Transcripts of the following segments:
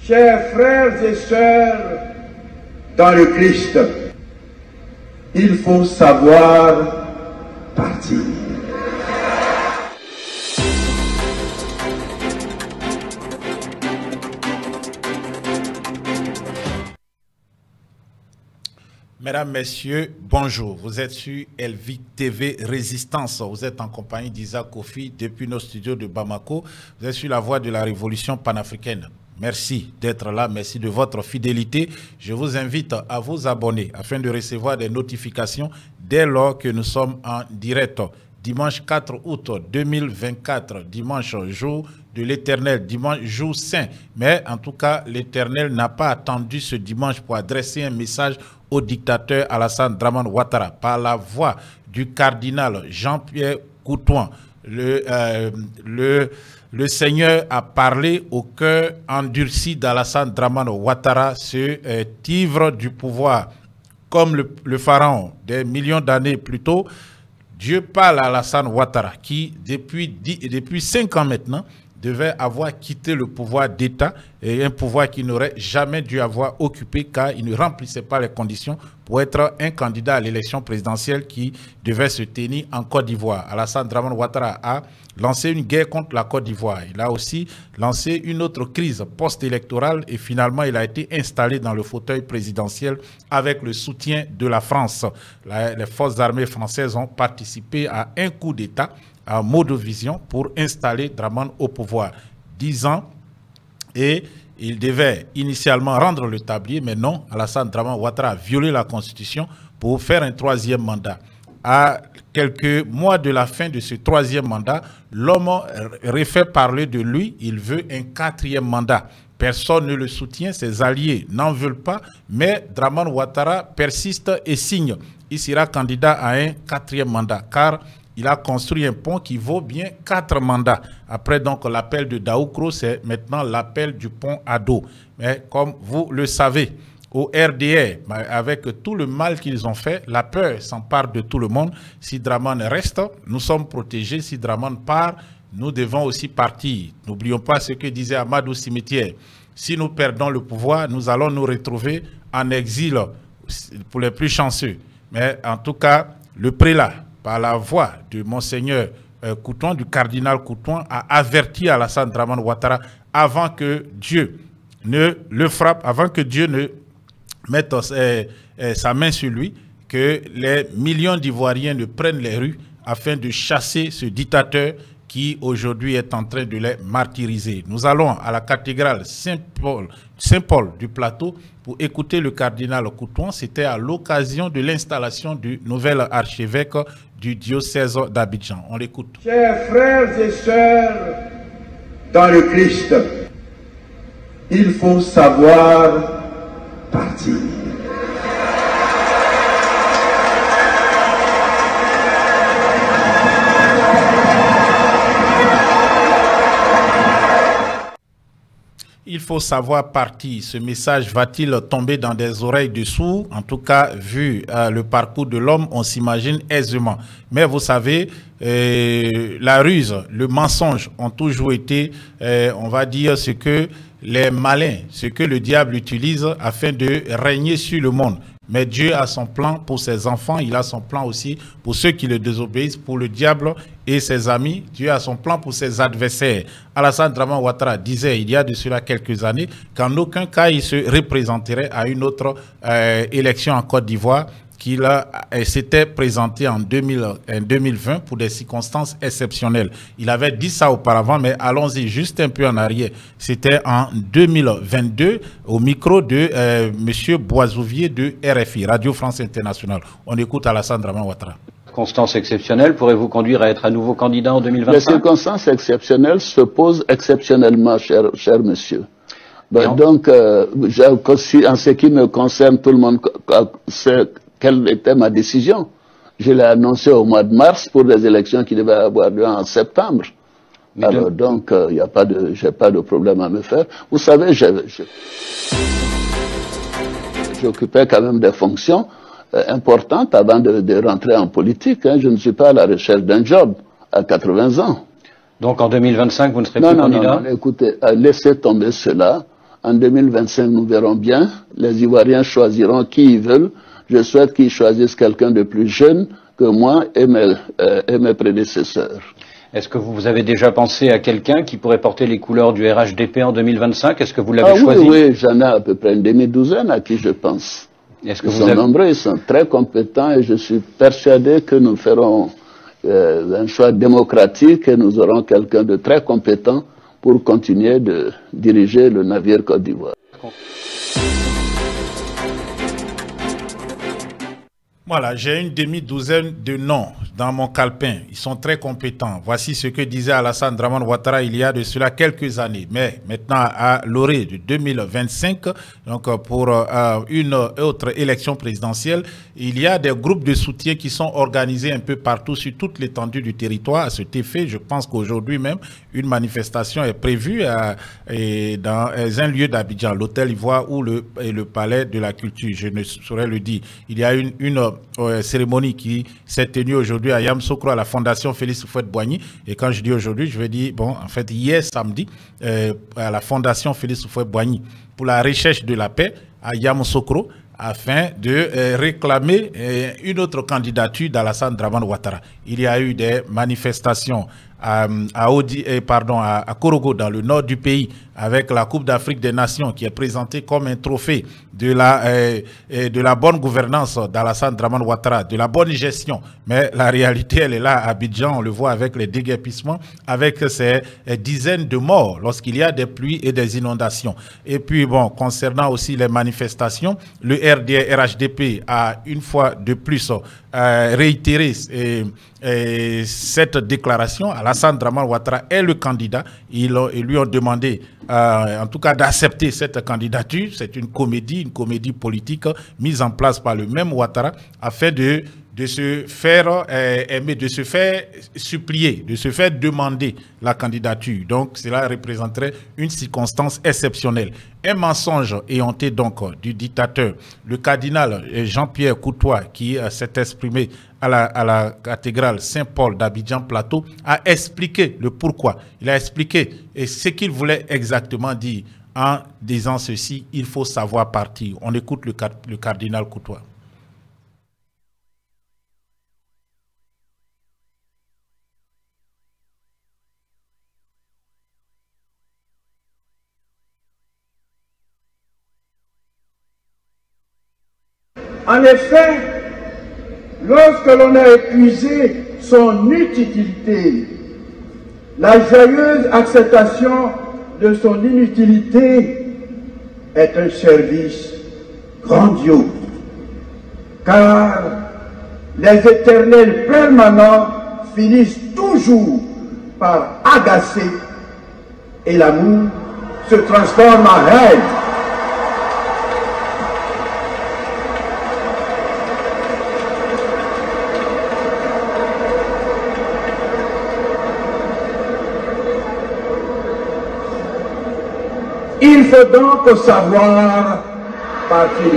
Chers frères et sœurs dans le Christ, il faut savoir partir. Mesdames, Messieurs, bonjour. Vous êtes sur Elvic TV Résistance. Vous êtes en compagnie d'Isaac Kofi depuis nos studios de Bamako. Vous êtes sur la voie de la révolution panafricaine. Merci d'être là. Merci de votre fidélité. Je vous invite à vous abonner afin de recevoir des notifications dès lors que nous sommes en direct. Dimanche 4 août 2024, dimanche jour de l'Éternel, dimanche jour saint. Mais en tout cas, l'Éternel n'a pas attendu ce dimanche pour adresser un message au dictateur Alassane Dramane Ouattara par la voix du cardinal Jean-Pierre Coutouan. Le Seigneur a parlé au cœur endurci d'Alassane Dramane Ouattara, ce ivre du pouvoir. Comme le pharaon des millions d'années plus tôt, Dieu parle à Alassane Ouattara qui, depuis 5 ans maintenant, devait avoir quitté le pouvoir d'État, et un pouvoir qu'il n'aurait jamais dû avoir occupé car il ne remplissait pas les conditions pour être un candidat à l'élection présidentielle qui devait se tenir en Côte d'Ivoire. Alassane Dramane Ouattara a lancé une guerre contre la Côte d'Ivoire. Il a aussi lancé une autre crise post-électorale et finalement il a été installé dans le fauteuil présidentiel avec le soutien de la France. Les forces armées françaises ont participé à un coup d'État à Modovision pour installer Dramane au pouvoir. 10 ans et il devait initialement rendre le tablier, mais non, Alassane Dramane Ouattara a violé la Constitution pour faire un 3e mandat. À quelques mois de la fin de ce 3e mandat, l'homme refait parler de lui, il veut un 4e mandat. Personne ne le soutient, ses alliés n'en veulent pas, mais Dramane Ouattara persiste et signe. Il sera candidat à un 4e mandat, car il a construit un pont qui vaut bien 4 mandats. Après donc l'appel de Daoukro, c'est maintenant l'appel du pont Ado. Mais comme vous le savez, au RDR, avec tout le mal qu'ils ont fait, la peur s'empare de tout le monde. Si Dramane reste, nous sommes protégés. Si Dramane part, nous devons aussi partir. N'oublions pas ce que disait Amadou Cimetière. Si nous perdons le pouvoir, nous allons nous retrouver en exil pour les plus chanceux. Mais en tout cas, le prélat, par la voix de Monseigneur Coutouan, du cardinal Coutouan, a averti Alassane Dramane Ouattara avant que Dieu ne le frappe, avant que Dieu ne mette sa main sur lui, que les millions d'Ivoiriens ne prennent les rues afin de chasser ce dictateur qui aujourd'hui est en train de les martyriser. Nous allons à la cathédrale Saint-Paul du Plateau pour écouter le cardinal Coutouan. C'était à l'occasion de l'installation du nouvel archevêque du diocèse d'Abidjan. On l'écoute. Chers frères et sœurs dans le Christ, il faut savoir partir. Il faut savoir partir. Ce message va-t-il tomber dans des oreilles de sourds? En tout cas, vu le parcours de l'homme, on s'imagine aisément. Mais vous savez, la ruse, le mensonge ont toujours été, on va dire, ce que les malins, ce que le diable utilise afin de régner sur le monde. Mais Dieu a son plan pour ses enfants, il a son plan aussi pour ceux qui le désobéissent, pour le diable et ses amis. Dieu a son plan pour ses adversaires. Alassane Dramane Ouattara disait il y a de cela quelques années qu'en aucun cas il se représenterait à une autre élection en Côte d'Ivoire, qu'il s'était présenté en 2020 pour des circonstances exceptionnelles. Il avait dit ça auparavant, mais allons-y juste un peu en arrière. C'était en 2022 au micro de M. Boisouvier de RFI, Radio France Internationale. On écoute Alassane Dramane Ouattara. Circonstances exceptionnelles pourraient-vous conduire à être à nouveau candidat en 2025? Les circonstances exceptionnelles se posent exceptionnellement, cher monsieur. Donc, en ce qui me concerne, tout le monde sait quelle était ma décision. Je l'ai annoncé au mois de mars pour des élections qui devaient avoir lieu en septembre. Alors donc, il n'y a pas de, j'ai pas de problème à me faire. Vous savez, j'occupais quand même des fonctions importantes avant de rentrer en politique. Hein. Je ne suis pas à la recherche d'un job à 80 ans. Donc en 2025, vous ne serez plus candidat? Non, écoutez, laissez tomber cela. En 2025, nous verrons bien. Les Ivoiriens choisiront qui ils veulent. Je souhaite qu'ils choisissent quelqu'un de plus jeune que moi et mes prédécesseurs. Est-ce que vous avez déjà pensé à quelqu'un qui pourrait porter les couleurs du RHDP en 2025? Est-ce que vous l'avez choisi? Oui, j'en ai à peu près une demi-douzaine à qui je pense. Ils sont nombreux, ils sont très compétents et je suis persuadé que nous ferons un choix démocratique et nous aurons quelqu'un de très compétent pour continuer de diriger le navire Côte d'Ivoire. Voilà, j'ai une demi-douzaine de noms dans mon calepin. Ils sont très compétents. Voici ce que disait Alassane Dramane Ouattara il y a de cela quelques années. Mais maintenant, à l'orée de 2025, donc pour une autre élection présidentielle, il y a des groupes de soutien qui sont organisés un peu partout sur toute l'étendue du territoire. À cet effet, je pense qu'aujourd'hui même, une manifestation est prévue dans un lieu d'Abidjan, l'Hôtel Ivoire ou le Palais de la Culture. Je ne saurais le dire. Il y a une cérémonie qui s'est tenue aujourd'hui à Yamoussoukro à la Fondation Félix Houphouët-Boigny. Et quand je dis aujourd'hui, je veux dire, bon, en fait, hier samedi, à la Fondation Félix Houphouët-Boigny pour la recherche de la paix à Yamoussoukro, afin de réclamer une autre candidature d'Alassane Dramane Ouattara. Il y a eu des manifestations à Korogo, dans le nord du pays, avec la Coupe d'Afrique des Nations qui est présentée comme un trophée de la bonne gouvernance d'Alassane Dramane Ouattara, de la bonne gestion. Mais la réalité, elle est là à Abidjan, on le voit avec les déguerpissements, avec ces dizaines de morts lorsqu'il y a des pluies et des inondations. Et puis, bon, concernant aussi les manifestations, le RHDP a une fois de plus réitéré cette déclaration. Alassane Dramane Ouattara est le candidat. Ils lui ont demandé, en tout cas, d'accepter cette candidature. C'est une comédie politique mise en place par le même Ouattara afin de se faire aimer, de se faire supplier, de se faire demander la candidature. Donc, cela représenterait une circonstance exceptionnelle. Un mensonge éhonté donc du dictateur, le cardinal Jean-Pierre Coutois, qui s'est exprimé à la cathédrale Saint-Paul d'Abidjan Plateau, a expliqué le pourquoi. Il a expliqué ce qu'il voulait exactement dire en disant ceci: il faut savoir partir. On écoute le cardinal Coutois. En effet, lorsque l'on a épuisé son utilité, la joyeuse acceptation de son inutilité est un service grandiose, car les éternels permanents finissent toujours par agacer et l'amour se transforme en haine. Il faut donc savoir partir.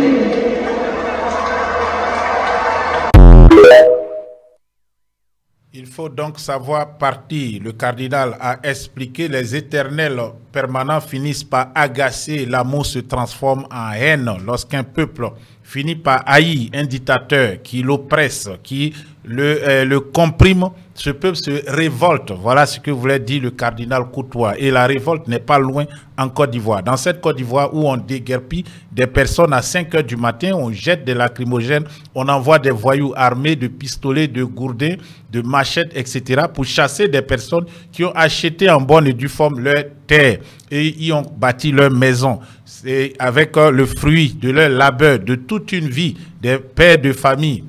Il faut donc savoir partir. Le cardinal a expliqué: les éternels permanents finissent par agacer, l'amour se transforme en haine. Lorsqu'un peuple finit par haïr un dictateur qui l'oppresse, qui le comprime, ce peuple se révolte. Voilà ce que voulait dire le cardinal Coutois. Et la révolte n'est pas loin en Côte d'Ivoire. Dans cette Côte d'Ivoire où on déguerpit des personnes à 5 h du matin, on jette des lacrymogènes, on envoie des voyous armés de pistolets, de gourdins, de machettes, etc. pour chasser des personnes qui ont acheté en bonne et due forme leur terre et y ont bâti leur maison. C'est avec le fruit de leur labeur, de toute une vie, des pères de famille.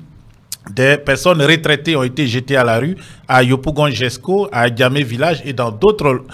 Des personnes retraitées ont été jetées à la rue, à Yopougon-Jesco, à Diamé Village et dans d'autres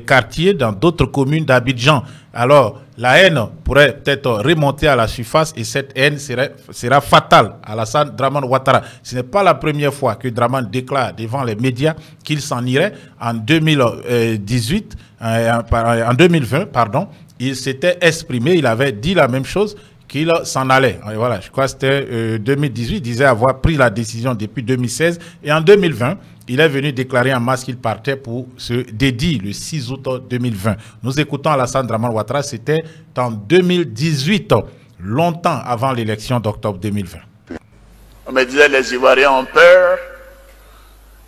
quartiers, dans d'autres communes d'Abidjan. Alors, la haine pourrait peut-être remonter à la surface et cette haine sera fatale à Alassane Dramane Ouattara. Ce n'est pas la première fois que Dramane déclare devant les médias qu'il s'en irait. En 2020, pardon, il s'était exprimé, il avait dit la même chose, qu'il s'en allait. Et voilà, je crois que c'était 2018, il disait avoir pris la décision depuis 2016. Et en 2020, il est venu déclarer en masse qu'il partait pour se dédier le 6 août 2020. Nous écoutons Alassane Dramane Ouattara, c'était en 2018, longtemps avant l'élection d'octobre 2020. On me disait les Ivoiriens ont peur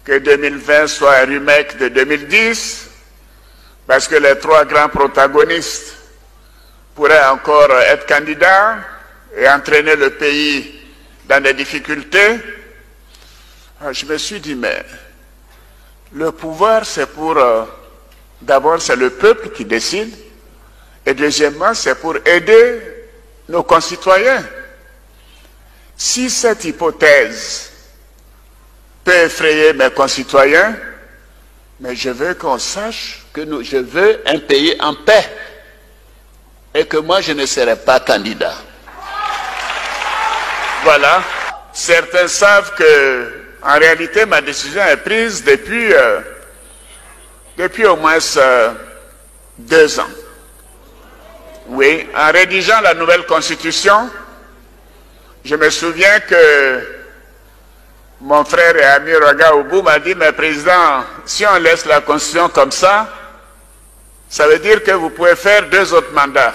que 2020 soit un remake de 2010 parce que les trois grands protagonistes pourraient encore être candidats et entraîner le pays dans des difficultés. Je me suis dit, mais le pouvoir, c'est pour... D'abord, c'est le peuple qui décide. Et deuxièmement, c'est pour aider nos concitoyens. Si cette hypothèse peut effrayer mes concitoyens, mais je veux qu'on sache que je veux un pays en paix. Et que moi, je ne serai pas candidat. Voilà. Certains savent que, en réalité, ma décision est prise depuis au moins 2 ans. Oui, en rédigeant la nouvelle constitution, je me souviens que mon frère et ami Raga Oubou m'a dit, mais président, si on laisse la constitution comme ça veut dire que vous pouvez faire 2 autres mandats.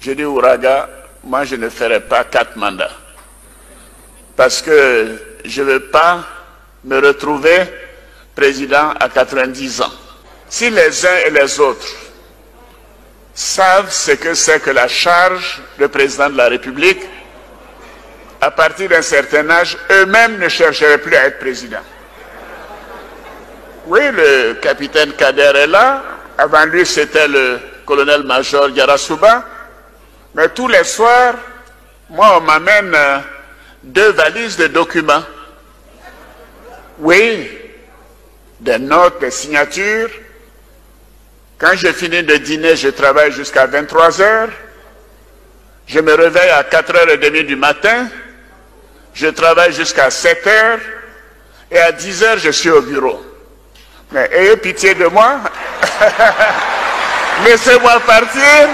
J'ai dit, Ouraga, moi je ne ferai pas 4 mandats. Parce que je ne veux pas me retrouver président à 90 ans. Si les uns et les autres savent ce que c'est que la charge de président de la République, à partir d'un certain âge, eux-mêmes ne chercheraient plus à être président. Oui, le capitaine Kader est là. Avant lui, c'était le colonel-major Yarasuba. Mais tous les soirs, moi, on m'amène 2 valises de documents. Oui, des notes, des signatures. Quand je finis de dîner, je travaille jusqu'à 23 h. Je me réveille à 4h30 du matin. Je travaille jusqu'à 7 h. Et à 10 h, je suis au bureau. Mais ayez pitié de moi. Laissez-moi partir.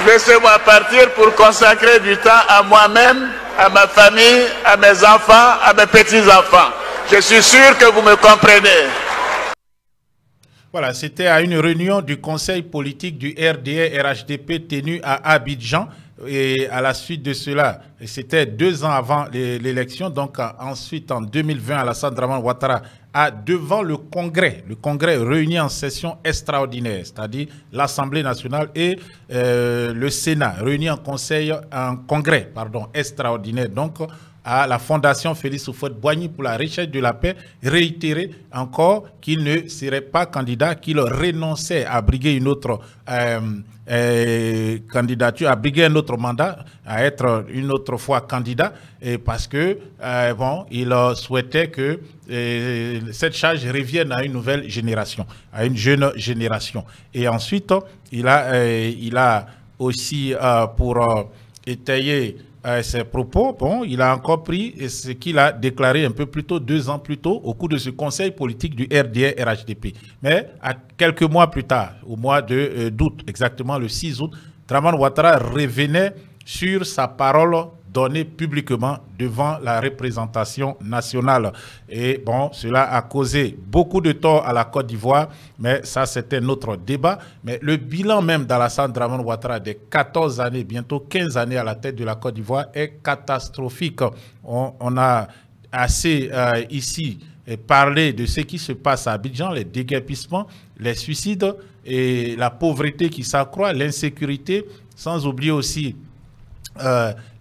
Laissez-moi partir pour consacrer du temps à moi-même, à ma famille, à mes enfants, à mes petits-enfants. Je suis sûr que vous me comprenez. Voilà, c'était à une réunion du conseil politique du RDR-RHDP tenue à Abidjan. Et à la suite de cela, c'était 2 ans avant l'élection, donc ensuite en 2020, Alassane Dramane Ouattara a devant le Congrès réuni en session extraordinaire, c'est-à-dire l'Assemblée nationale et le Sénat réunis en congrès extraordinaire, donc à la Fondation Félix Houphouët-Boigny pour la recherche de la paix, réitéré encore qu'il ne serait pas candidat, qu'il renonçait à briguer une autre candidature, à briguer un autre mandat, à être une autre fois candidat, et parce que il souhaitait que cette charge revienne à une nouvelle génération, à une jeune génération. Et ensuite, il a aussi pour étayer ses propos, il a encore pris ce qu'il a déclaré un peu plus tôt, 2 ans plus tôt, au cours de ce conseil politique du RDR-RHDP. Mais à quelques mois plus tard, au mois d'août, exactement le 6 août, Dramane Ouattara revenait sur sa parole donnée publiquement devant la représentation nationale. Et cela a causé beaucoup de tort à la Côte d'Ivoire, mais ça c'était notre débat. Mais le bilan même d'Alassane Dramane Ouattara des 14 années, bientôt 15 années à la tête de la Côte d'Ivoire est catastrophique. On a assez ici parlé de ce qui se passe à Abidjan, les déguerpissements, les suicides et la pauvreté qui s'accroît, l'insécurité, sans oublier aussi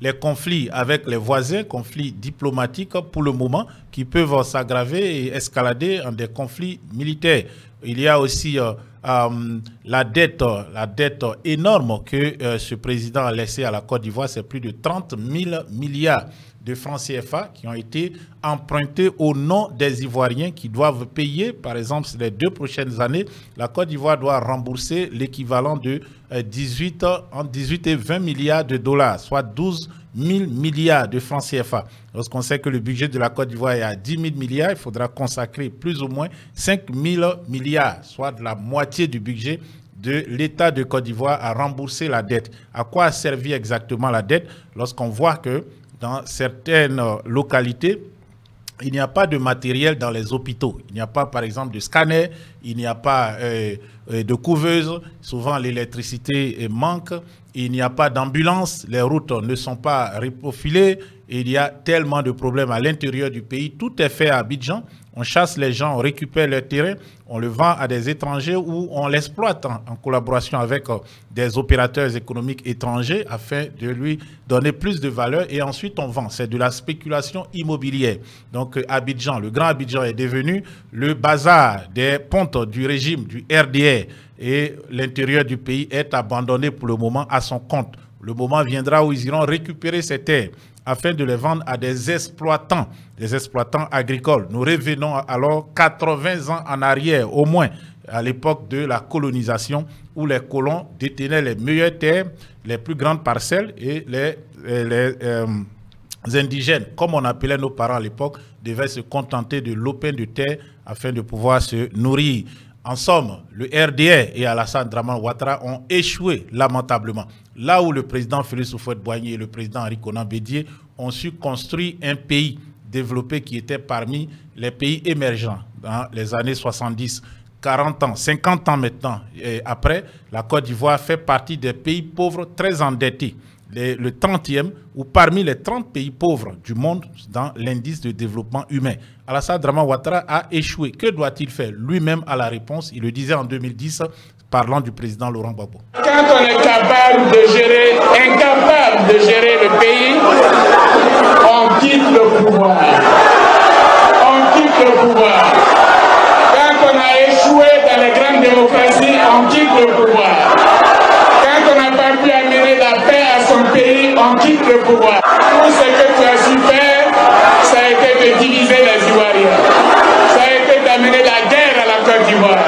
les conflits avec les voisins, conflits diplomatiques pour le moment, qui peuvent s'aggraver et escalader en des conflits militaires. Il y a aussi la dette énorme que ce président a laissée à la Côte d'Ivoire, c'est plus de 30 000 milliards de francs CFA qui ont été empruntés au nom des Ivoiriens qui doivent payer, par exemple, les 2 prochaines années, la Côte d'Ivoire doit rembourser l'équivalent de 18 et 20 milliards de dollars, soit 12 000 milliards de francs CFA. Lorsqu'on sait que le budget de la Côte d'Ivoire est à 10 000 milliards, il faudra consacrer plus ou moins 5 000 milliards, soit de la moitié du budget de l'État de Côte d'Ivoire à rembourser la dette. À quoi a servi exactement la dette? Lorsqu'on voit que dans certaines localités, il n'y a pas de matériel dans les hôpitaux. Il n'y a pas, par exemple, de scanner, il n'y a pas de couveuse. Souvent, l'électricité manque. Il n'y a pas d'ambulance. Les routes ne sont pas reprofilées. Il y a tellement de problèmes à l'intérieur du pays. Tout est fait à Abidjan. On chasse les gens, on récupère leur terrain, on le vend à des étrangers ou on l'exploite en collaboration avec des opérateurs économiques étrangers afin de lui donner plus de valeur et ensuite on vend. C'est de la spéculation immobilière. Donc Abidjan, le grand Abidjan est devenu le bazar des pontes du régime du RDR et l'intérieur du pays est abandonné pour le moment à son compte. Le moment viendra où ils iront récupérer ces terres afin de les vendre à des exploitants agricoles. Nous revenons alors 80 ans en arrière, au moins, à l'époque de la colonisation, où les colons détenaient les meilleures terres, les plus grandes parcelles, et les indigènes, comme on appelait nos parents à l'époque, devaient se contenter de lopin de terre afin de pouvoir se nourrir. En somme, le RDR et Alassane Dramane Ouattara ont échoué lamentablement. Là où le président Félix Houphouët-Boigny et le président Henri Konan Bédié ont su construire un pays développé qui était parmi les pays émergents dans les années 70, 40 ans, 50 ans maintenant. Et après, la Côte d'Ivoire fait partie des pays pauvres très endettés. Le 30e ou parmi les 30 pays pauvres du monde dans l'indice de développement humain. Alassane Dramane Ouattara a échoué. Que doit-il faire? Lui-même a la réponse. Il le disait en 2010, parlant du président Laurent Gbagbo. Quand on est incapable de gérer le pays, on quitte le pouvoir. On quitte le pouvoir. Quand on a échoué dans les grandes démocraties, on quitte le pouvoir. Quand on n'a pas pu amener la paix à son pays, on quitte le pouvoir. Tout ce que tu as su faire, ça a été de diviser les Ivoiriens. Ça a été d'amener la guerre à la Côte d'Ivoire.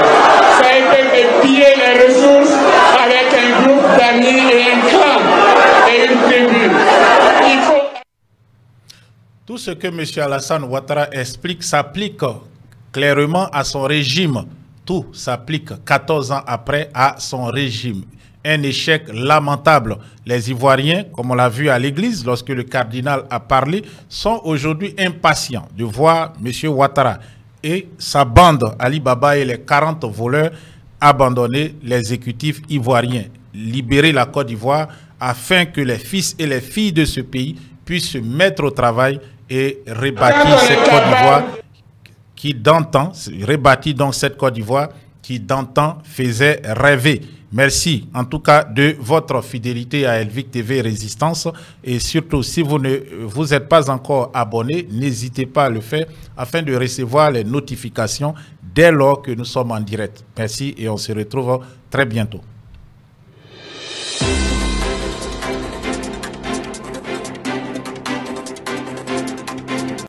Ça a été de piller les ressources avec un groupe d'amis et un clan et une tribu. Il faut... Tout ce que M. Alassane Ouattara explique s'applique clairement à son régime. Tout s'applique 14 ans après à son régime. Un échec lamentable. Les Ivoiriens, comme on l'a vu à l'église lorsque le cardinal a parlé, sont aujourd'hui impatients de voir M. Ouattara et sa bande Ali Baba et les 40 voleurs abandonner l'exécutif ivoirien, libérer la Côte d'Ivoire afin que les fils et les filles de ce pays puissent se mettre au travail et rebâtir cette Côte d'Ivoire qui d'antan, rebâtir donc cette Côte d'Ivoire qui d'antan faisait rêver. Merci en tout cas de votre fidélité à Elvic TV Résistance et surtout si vous ne vous êtes pas encore abonné, n'hésitez pas à le faire afin de recevoir les notifications dès lors que nous sommes en direct. Merci et on se retrouve très bientôt.